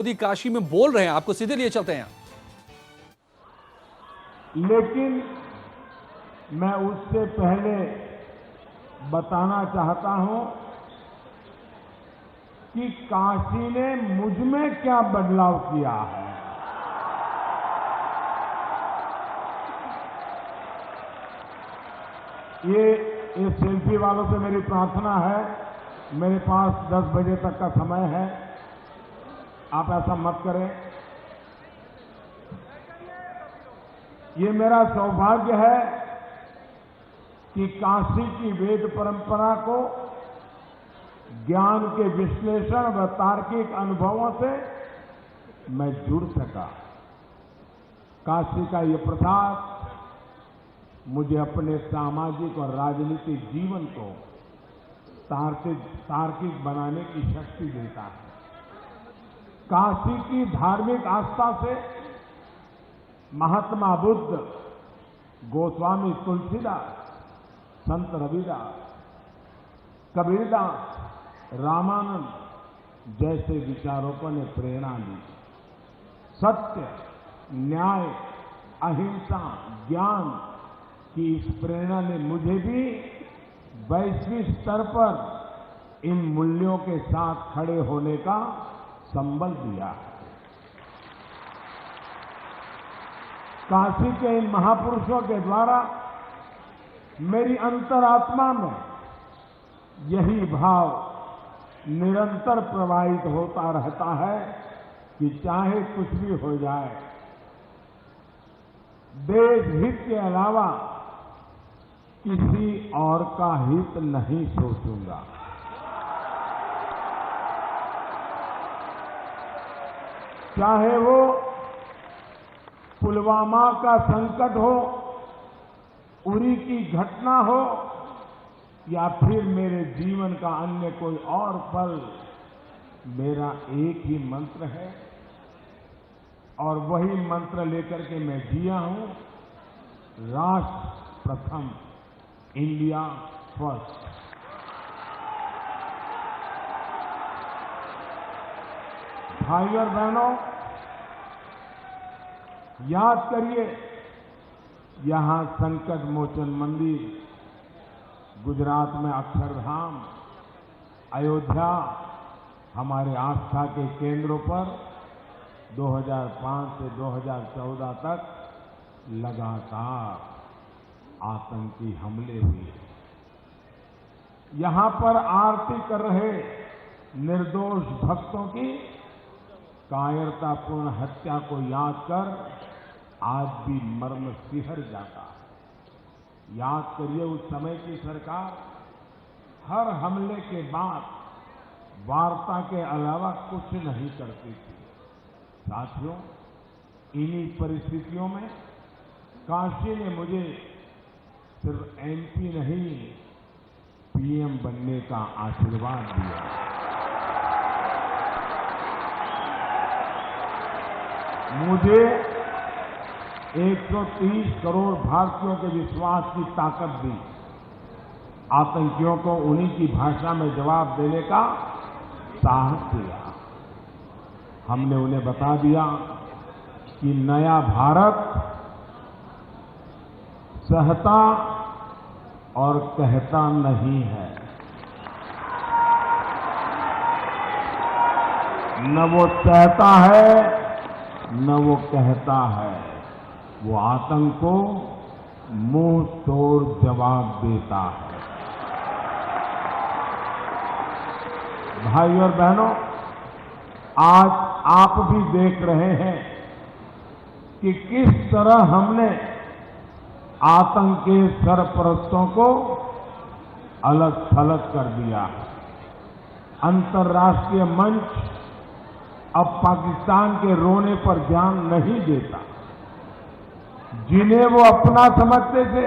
मोदी काशी में बोल रहे हैं, आपको सीधे लिए चलते हैं। लेकिन मैं उससे पहले बताना चाहता हूं कि काशी ने मुझ में क्या बदलाव किया है। ये सेल्फी वालों से मेरी प्रार्थना है, मेरे पास 10 बजे तक का समय है, आप ऐसा मत करें। ये मेरा सौभाग्य है कि काशी की वेद परंपरा को ज्ञान के विश्लेषण व तार्किक अनुभवों से मैं जुड़ सका। काशी का ये प्रसाद मुझे अपने सामाजिक और राजनीतिक जीवन को तार्किक बनाने की शक्ति देता है। काशी की धार्मिक आस्था से महात्मा बुद्ध, गोस्वामी तुलसीदास, संत रविदास, कबीरदास, रामानंद जैसे विचारकों ने प्रेरणा ली। सत्य, न्याय, अहिंसा, ज्ञान की इस प्रेरणा ने मुझे भी वैश्विक स्तर पर इन मूल्यों के साथ खड़े होने का संबल दिया है। काशी के इन महापुरुषों के द्वारा मेरी अंतरात्मा में यही भाव निरंतर प्रवाहित होता रहता है कि चाहे कुछ भी हो जाए, देश हित के अलावा किसी और का हित नहीं सोचूंगा। चाहे वो पुलवामा का संकट हो, उरी की घटना हो, या फिर मेरे जीवन का अन्य कोई और पल, मेरा एक ही मंत्र है और वही मंत्र लेकर के मैं जिया हूं, राष्ट्र प्रथम, इंडिया फर्स्ट। भाई और बहनों, याद करिए, यहां संकट मोचन मंदिर, गुजरात में अक्षरधाम, अयोध्या हमारे आस्था के केंद्रों पर 2005 से 2014 तक लगातार आतंकी हमले हुए। यहां पर आरती कर रहे निर्दोष भक्तों की कायरतापूर्ण हत्या को याद कर आज भी मर्म सिहर जाता है। याद करिए, उस समय की सरकार हर हमले के बाद वार्ता के अलावा कुछ नहीं करती थी। साथियों, इन्हीं परिस्थितियों में काशी ने मुझे सिर्फ एमपी नहीं, पीएम बनने का आशीर्वाद दिया। मुझे 130 करोड़ भारतीयों के विश्वास की ताकत दी। आतंकियों को उन्हीं की भाषा में जवाब देने का साहस दिया। हमने उन्हें बता दिया कि नया भारत सहता और कहता नहीं है। न वो सहता है न वो कहता है, वो आतंक को मुंह तोड़ जवाब देता है। भाई और बहनों, आज आप भी देख रहे हैं कि किस तरह हमने आतंक के सरपरस्तों को अलग थलग कर दिया। अंतर्राष्ट्रीय मंच अब पाकिस्तान के रोने पर ध्यान नहीं देता। जिन्हें वो अपना समझते थे,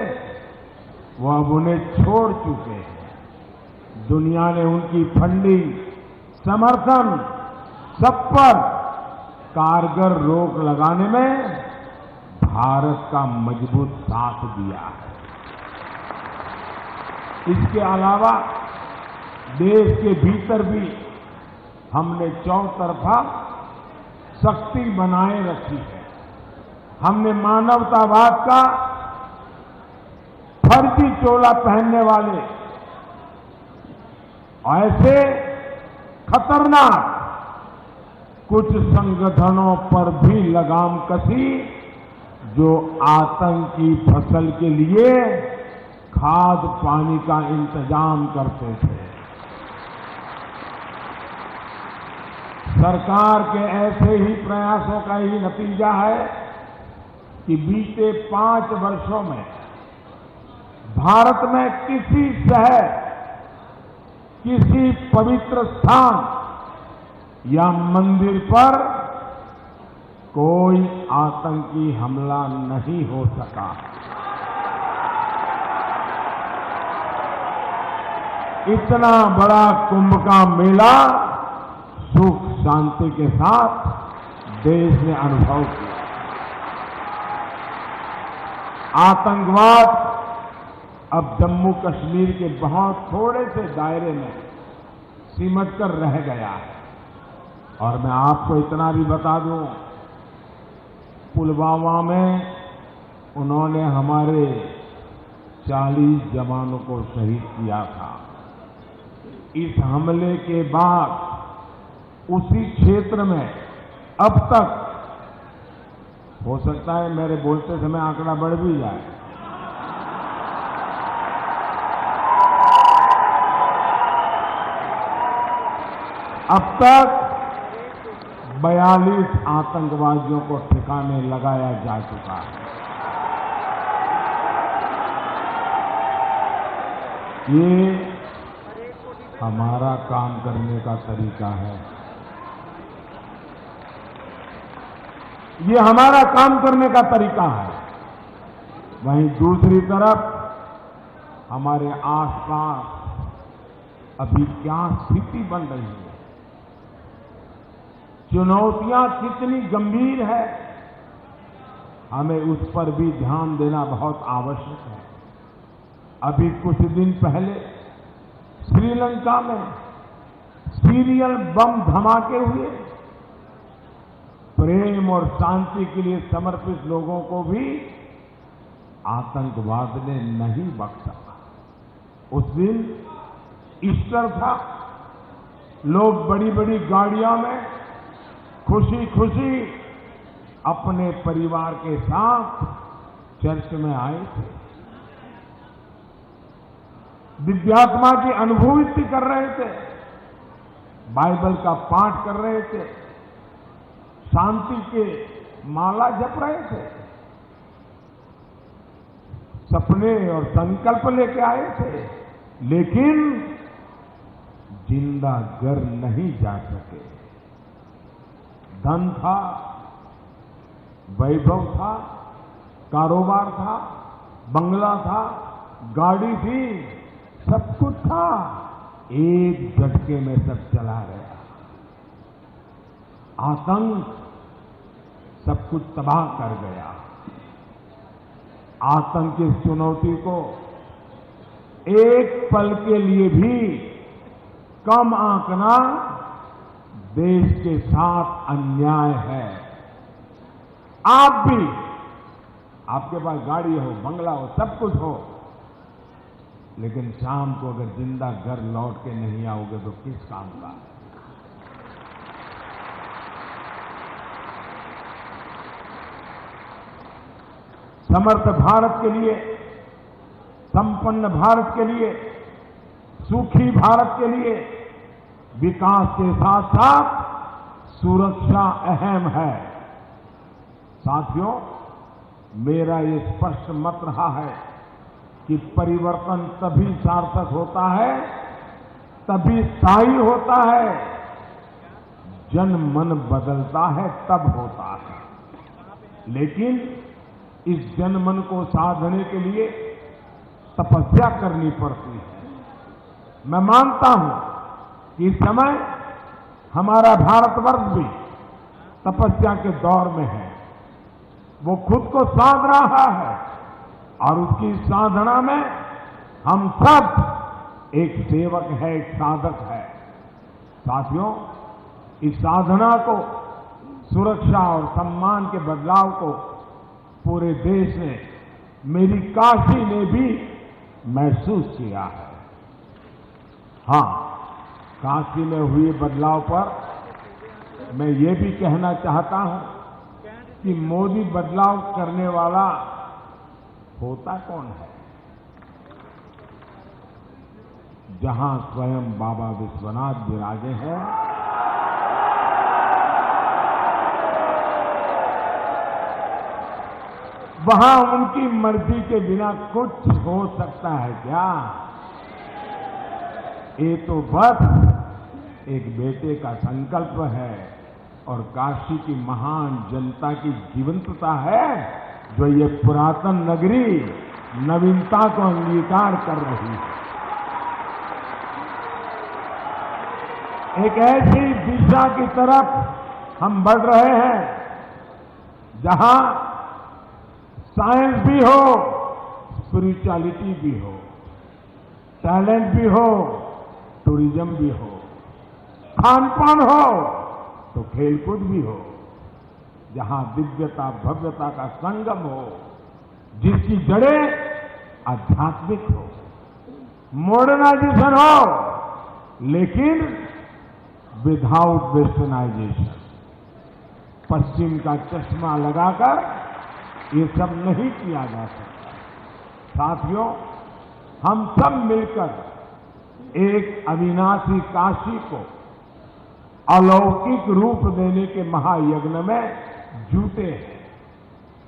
वो अब उन्हें छोड़ चुके हैं। दुनिया ने उनकी फंडिंग, समर्थन, सब पर कारगर रोक लगाने में भारत का मजबूत साथ दिया है। इसके अलावा देश के भीतर भी हमने चौतरफा शक्ति बनाए रखी है। हमने मानवतावाद का फर्जी चोला पहनने वाले ऐसे खतरनाक कुछ संगठनों पर भी लगाम कसी जो आतंकी फसल के लिए खाद पानी का इंतजाम करते थे। सरकार के ऐसे ही प्रयासों का ही नतीजा है कि बीते 5 वर्षों में भारत में किसी शहर, किसी पवित्र स्थान या मंदिर पर कोई आतंकी हमला नहीं हो सका। इतना बड़ा कुंभ का मेला सुख शांति के साथ देश ने अनुभव किया। आतंकवाद अब जम्मू कश्मीर के बहुत थोड़े से दायरे में सिमट कर रह गया है। और मैं आपको इतना भी बता दूं, पुलवामा में उन्होंने हमारे 40 जवानों को शहीद किया था। इस हमले के बाद उसी क्षेत्र में अब तक, हो सकता है मेरे बोलते समय आंकड़ा बढ़ भी जाए, अब तक 42 आतंकवादियों को ठिकाने लगाया जा चुका है। ये हमारा काम करने का तरीका है। ये हमारा काम करने का तरीका है। वहीं दूसरी तरफ हमारे आसपास अभी क्या स्थिति बन रही है, चुनौतियां कितनी गंभीर है, हमें उस पर भी ध्यान देना बहुत आवश्यक है। अभी कुछ दिन पहले श्रीलंका में सीरियल बम धमाके हुए। प्रेम और शांति के लिए समर्पित लोगों को भी आतंकवाद ने नहीं बख्शा। उस दिन ईस्टर था, लोग बड़ी बड़ी गाड़ियों में खुशी खुशी अपने परिवार के साथ चर्च में आए थे, दिव्यात्मा की अनुभूति कर रहे थे, बाइबल का पाठ कर रहे थे, शांति के माला जप रहे थे, सपने और संकल्प लेके आए थे, लेकिन जिंदा घर नहीं जा सके। धन था, वैभव था, कारोबार था, बंगला था, गाड़ी थी, सब कुछ था, एक झटके में सब चला गया। आतंक सब कुछ तबाह कर गया। आतंक की चुनौती को एक पल के लिए भी कम आंकना देश के साथ अन्याय है। आप भी, आपके पास गाड़ी हो, बंगला हो, सब कुछ हो, लेकिन शाम को अगर जिंदा घर लौट के नहीं आओगे तो किस काम का? समर्थ भारत के लिए, संपन्न भारत के लिए, सुखी भारत के लिए विकास के साथ साथ सुरक्षा अहम है। साथियों, मेरा ये स्पष्ट मत रहा है कि परिवर्तन तभी सार्थक होता है, तभी स्थायी होता है, जन मन बदलता है तब होता है। लेकिन इस जनमन को साधने के लिए तपस्या करनी पड़ती है। मैं मानता हूं कि इस समय हमारा भारतवर्ष भी तपस्या के दौर में है। वो खुद को साध रहा है और उसकी साधना में हम सब एक सेवक है, एक साधक है। साथियों, इस साधना को सुरक्षा और सम्मान के बदलाव को पूरे देश ने, मेरी काशी ने भी महसूस किया है। हां, काशी में हुए बदलाव पर मैं ये भी कहना चाहता हूं कि मोदी बदलाव करने वाला होता कौन है? जहां स्वयं बाबा विश्वनाथ विराजे हैं, वहां उनकी मर्जी के बिना कुछ हो सकता है क्या? ये तो बस एक बेटे का संकल्प है और काशी की महान जनता की जीवंतता है, जो ये पुरातन नगरी नवीनता को अंगीकार कर रही है। एक ऐसी दिशा की तरफ हम बढ़ रहे हैं जहां साइंस भी हो, स्पिरिचुअलिटी भी हो, टैलेंट भी हो, टूरिज्म भी हो, खान-पान हो तो खेलकूद भी हो, जहां दिव्यता भव्यता का संगम हो, जिसकी जड़ें आध्यात्मिक हो, मॉडर्नाइजेशन हो, लेकिन विदाउट वेस्टर्नाइजेशन। पश्चिम का चश्मा लगाकर ये सब नहीं किया जा सकता। साथियों, हम सब मिलकर एक अविनाशी काशी को अलौकिक रूप देने के महायज्ञ में जुटे हैं।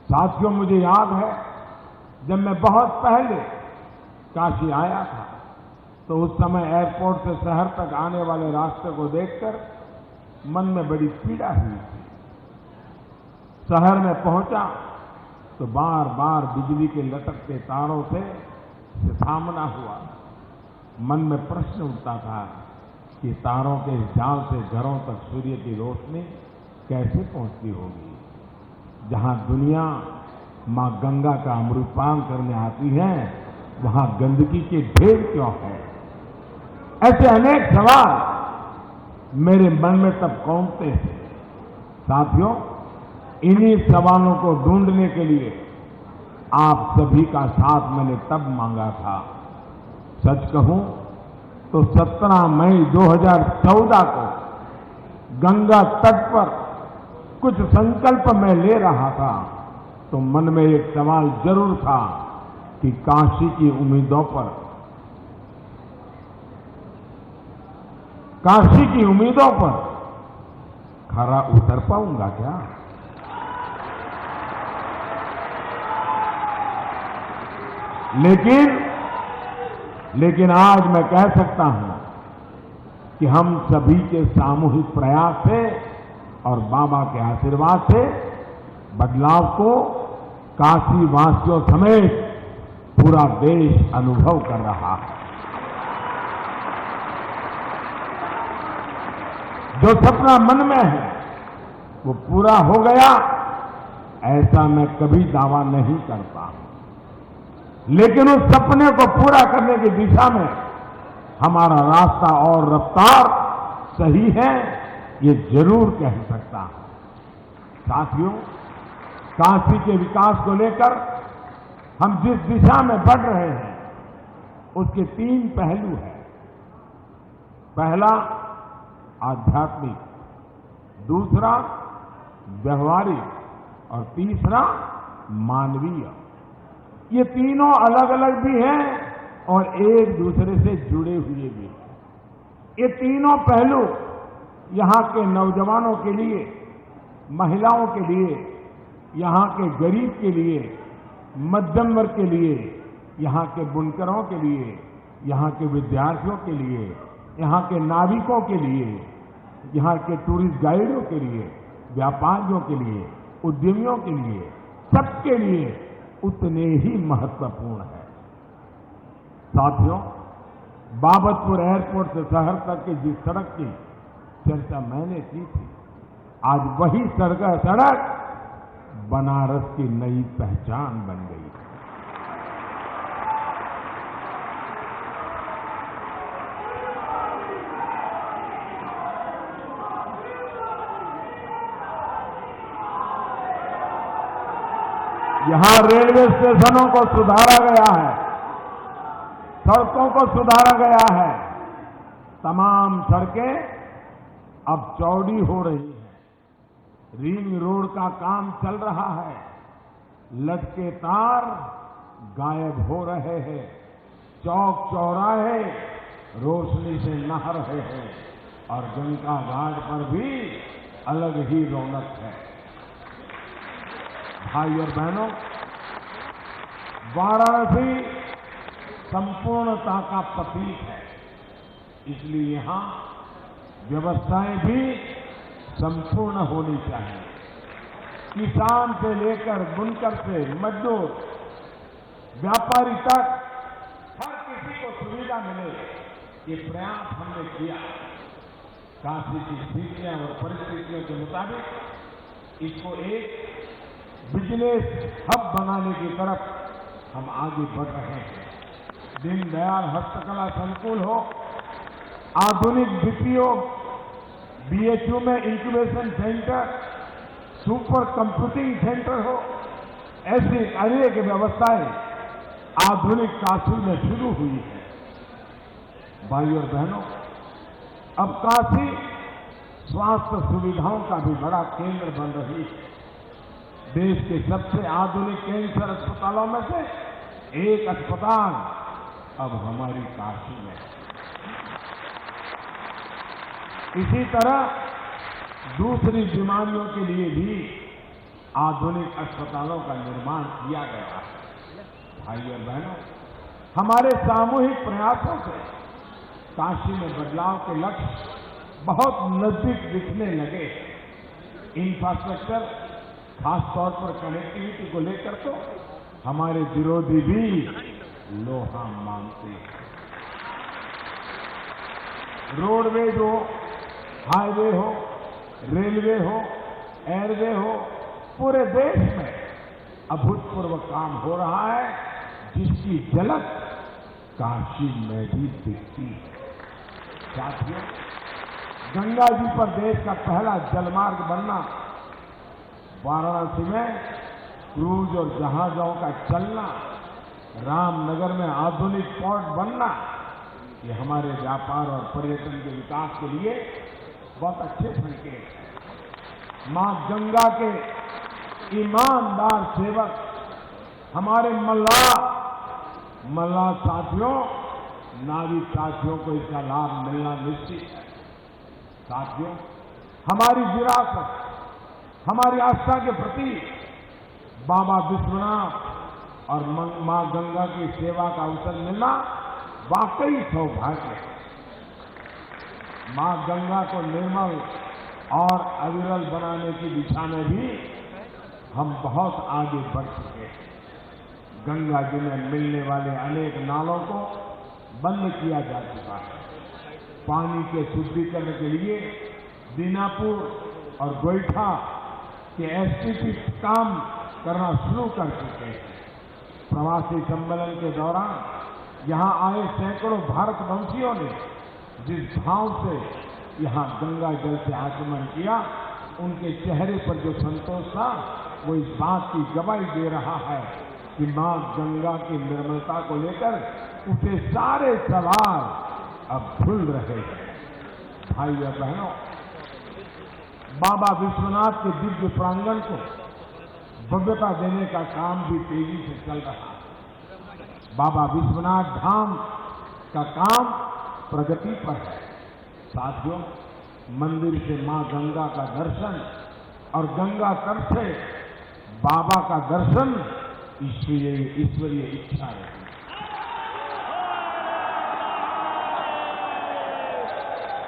साथियों, मुझे याद है जब मैं बहुत पहले काशी आया था तो उस समय एयरपोर्ट से शहर तक आने वाले रास्ते को देखकर मन में बड़ी पीड़ा हुई थी। शहर में पहुंचा तो बार बार बिजली के लटकते तारों से सामना हुआ। मन में प्रश्न उठता था कि तारों के इस जाल से घरों तक सूर्य की रोशनी कैसे पहुंचती होगी। जहां दुनिया मां गंगा का अमृतपान करने आती है, वहां गंदगी के ढेर क्यों है? ऐसे अनेक सवाल मेरे मन में तब कौंधते थे। साथियों, इन्हीं सवालों को ढूंढने के लिए आप सभी का साथ मैंने तब मांगा था। सच कहूं तो 17 मई 2014 को गंगा तट पर कुछ संकल्प मैं ले रहा था तो मन में एक सवाल जरूर था कि काशी की उम्मीदों पर खरा उतर पाऊंगा क्या? लेकिन आज मैं कह सकता हूं कि हम सभी के सामूहिक प्रयास से और बाबा के आशीर्वाद से बदलाव को काशी वासियों समेत पूरा देश अनुभव कर रहा है। जो सपना मन में है वो पूरा हो गया, ऐसा मैं कभी दावा नहीं करता, लेकिन उस सपने को पूरा करने की दिशा में हमारा रास्ता और रफ्तार सही है, ये जरूर कह सकता हूं। साथियों, काशी के विकास को लेकर हम जिस दिशा में बढ़ रहे हैं उसके 3 पहलू हैं। पहला आध्यात्मिक, दूसरा व्यवहारिक और तीसरा मानवीय। ये तीनों अलग अलग भी हैं और एक दूसरे से जुड़े हुए भी हैं। ये तीनों पहलू यहां के नौजवानों के लिए, महिलाओं के लिए, यहां के गरीब के लिए, मध्यम वर्ग के लिए, यहां के बुनकरों के लिए, यहां के विद्यार्थियों के लिए, यहां के नाविकों के लिए, यहां के टूरिस्ट गाइडों के लिए, व्यापारियों के लिए, उद्यमियों के लिए, सबके लिए उतने ही महत्वपूर्ण है। साथियों, बाबतपुर एयरपोर्ट से शहर तक की जिस सड़क की चर्चा मैंने की थी, आज वही सड़क बनारस की नई पहचान बन गई है। यहां रेलवे स्टेशनों को सुधारा गया है, सड़कों को सुधारा गया है, तमाम सड़कें अब चौड़ी हो रही हैं, रिंग रोड का काम चल रहा है, लटके तार गायब हो रहे हैं, चौक चौराहे रोशनी से नहा रहे हैं और गंगा घाट पर भी अलग ही रौनक है। भाई और बहनों, वाराणसी संपूर्णता का प्रतीक है, इसलिए यहां व्यवस्थाएं भी संपूर्ण होनी चाहिए। किसान से लेकर बुनकर से मजदूर व्यापारी तक हर किसी को सुविधा मिले, ये प्रयास हमने किया। काशी की स्थितियों और परिस्थितियों के मुताबिक इसको एक बिजनेस हब बनाने की तरफ हम आगे बढ़ रहे हैं। दीनदयाल हस्तकला संकुल हो, आधुनिक बीपीओ, बीएचयू में incubation centre, super computing centre हो, ऐसी अनेक व्यवस्थाएं आधुनिक काशी में शुरू हुई है। भाई और बहनों, अब काशी स्वास्थ्य सुविधाओं का भी बड़ा केंद्र बन रही है। देश के सबसे आधुनिक कैंसर अस्पतालों में से एक अस्पताल अब हमारी काशी में है। इसी तरह दूसरी बीमारियों के लिए भी आधुनिक अस्पतालों का निर्माण किया गया है। भाई और बहनों, हमारे सामूहिक प्रयासों से काशी में बदलाव के लक्ष्य बहुत नजदीक दिखने लगे। इंफ्रास्ट्रक्चर, खासतौर पर कनेक्टिविटी को लेकर तो हमारे विरोधी भी लोहा मांगते हैं। रोडवेज हो, हाईवे हो, रेलवे हो, एयरवे हो, पूरे देश में अभूतपूर्व काम हो रहा है, जिसकी झलक काशी में भी दिखती है। साथियों, गंगा जी पर देश का पहला जलमार्ग बनना, वाराणसी में क्रूज और जहाजों का चलना, रामनगर में आधुनिक पोर्ट बनना, ये हमारे व्यापार और पर्यटन के विकास के लिए बहुत अच्छे संकेत हैं। मां गंगा के ईमानदार सेवक हमारे मल्लाह साथियों, नाविक साथियों को इसका लाभ मिलना निश्चित है। साथियों, हमारी विरासत, हमारी आस्था के प्रति बाबा विश्वनाथ और मां गंगा की सेवा का अवसर मिलना वाकई सौभाग्य है। मां गंगा को निर्मल और अविरल बनाने की दिशा में भी हम बहुत आगे बढ़ चुके हैं। गंगा जी में मिलने वाले अनेक नालों को बंद किया जा चुका है। पानी के शुद्धिकरण के लिए दीनापुर और गोईठा के एसटीपी काम करना शुरू कर चुके हैं। प्रवासी सम्मेलन के दौरान यहां आए सैकड़ों भारतवंशियों ने जिस भाव से यहां गंगा जल से आचमन किया, उनके चेहरे पर जो संतोष था, वो इस बात की गवाही दे रहा है कि मां गंगा की निर्मलता को लेकर उसे सारे सवाल अब भूल रहे हैं। भाई और बहनों, बाबा विश्वनाथ के दिव्य प्रांगण को भव्यता देने का काम भी तेजी से चल रहा है। बाबा विश्वनाथ धाम का काम प्रगति पर है। साथियों, मंदिर से मां गंगा का दर्शन और गंगा तट से बाबा का दर्शन ईश्वरीय इच्छा है।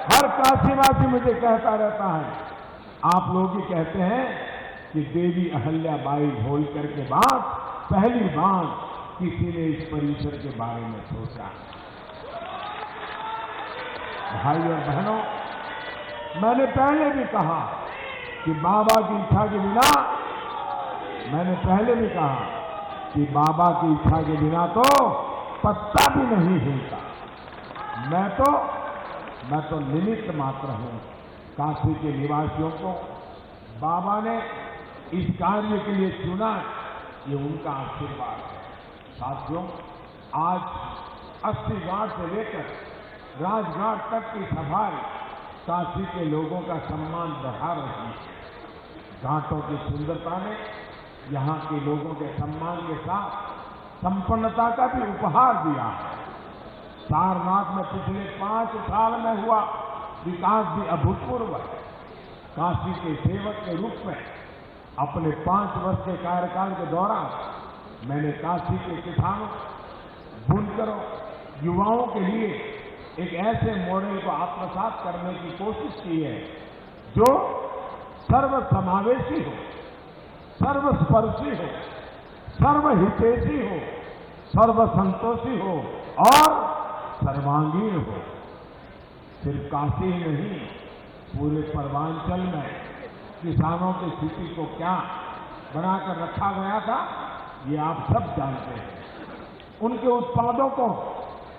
हर काशीवासी मुझे कहता रहता है, आप लोग ही कहते हैं कि देवी अहल्याबाई होलकर के बाद पहली बार किसी ने इस परिसर के बारे में सोचा। भाई और बहनों, मैंने पहले भी कहा कि बाबा की इच्छा के बिना, मैंने पहले भी कहा कि बाबा की इच्छा के बिना तो पत्ता भी नहीं हिलता। मैं तो निमित्त मात्र हूं। काशी के निवासियों को बाबा ने इस कार्य के लिए चुना, ये उनका आशीर्वाद है। साथियों, आज 80 घाट से लेकर राजघाट तक की सफाई काशी के लोगों का सम्मान बढ़ा रही है। घाटों की सुंदरता ने यहाँ के लोगों के सम्मान के साथ संपन्नता का भी उपहार दिया है। सारनाथ में पिछले 5 साल में हुआ विकास भी अभूतपूर्व है। काशी के सेवक के रूप में अपने 5 वर्ष के कार्यकाल के दौरान मैंने काशी के किसानों, बुनकरों, युवाओं के लिए एक ऐसे मॉडल को आत्मसात करने की कोशिश की है जो सर्वसमावेशी हो, सर्वस्पर्शी हो, सर्वहितैषी हो, सर्वसंतोषी हो और सर्वांगीण हो। सिर्फ काशी ही नहीं, पूरे पूर्वांचल में किसानों की स्थिति को क्या बनाकर रखा गया था, ये आप सब जानते हैं। उनके उत्पादों को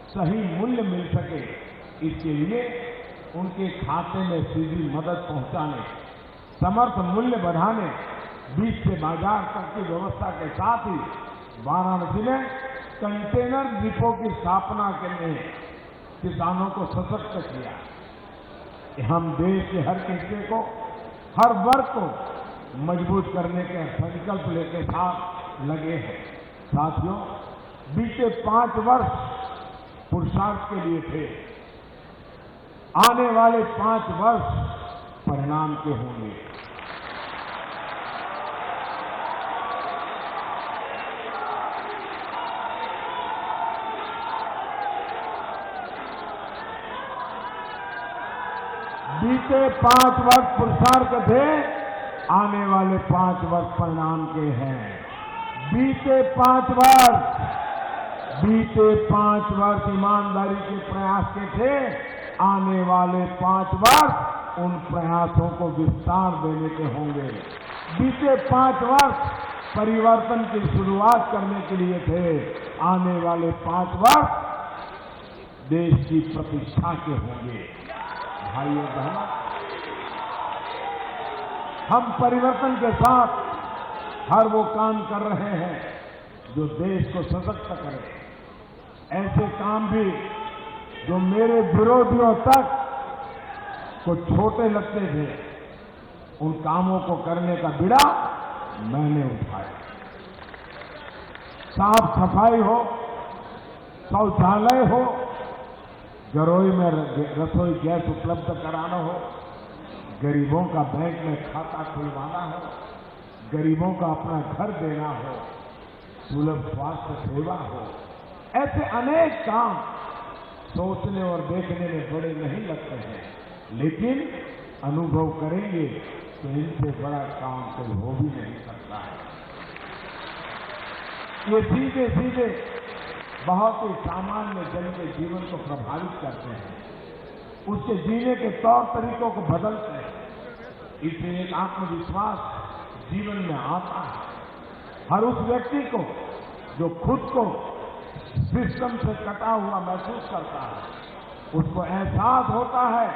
सही मूल्य मिल सके, इसके लिए उनके खाते में सीधी मदद पहुंचाने, समर्थ मूल्य बढ़ाने, बीज से बाजार तक की व्यवस्था के साथ ही वाराणसी में कंटेनर डिपो की स्थापना के लिए किसानों को सशक्त किया। हम देश के हर हिस्से को, हर वर्ग को मजबूत करने के संकल्प लेके साथ लगे हैं। साथियों, बीते 5 वर्ष पुरुषार्थ के लिए थे। आने वाले 5 वर्ष परिणाम के होंगे। बीते 5 वर्ष पुरुषार्थ थे, आने वाले 5 वर्ष परिणाम के हैं। बीते 5 वर्ष ईमानदारी के प्रयास के थे, आने वाले 5 वर्ष उन प्रयासों को विस्तार देने के होंगे। बीते 5 वर्ष परिवर्तन की शुरुआत करने के लिए थे, आने वाले 5 वर्ष देश की प्रतिष्ठा के होंगे। भाइयों बहनों, हम परिवर्तन के साथ हर वो काम कर रहे हैं जो देश को सशक्त करे। ऐसे काम भी जो मेरे विरोधियों तक को छोटे लगते थे, उन कामों को करने का बीड़ा मैंने उठाया। साफ सफाई हो, शौचालय हो, घरों में रसोई गैस उपलब्ध कराना हो, गरीबों का बैंक में खाता खुलवाना हो, गरीबों का अपना घर देना हो, सुलभ स्वास्थ्य सेवा हो, ऐसे अनेक काम सोचने और देखने में बड़े नहीं लगते हैं, लेकिन अनुभव करेंगे तो इनसे बड़ा काम कोई हो भी नहीं सकता है। ये सीधे सीधे बहुत ही सामान्य जन के जीवन को प्रभावित करते हैं, उसके जीने के तौर तरीकों को बदलते हैं। इससे एक आत्मविश्वास जीवन में आता है। हर उस व्यक्ति को जो खुद को सिस्टम से कटा हुआ महसूस करता है, उसको एहसास होता है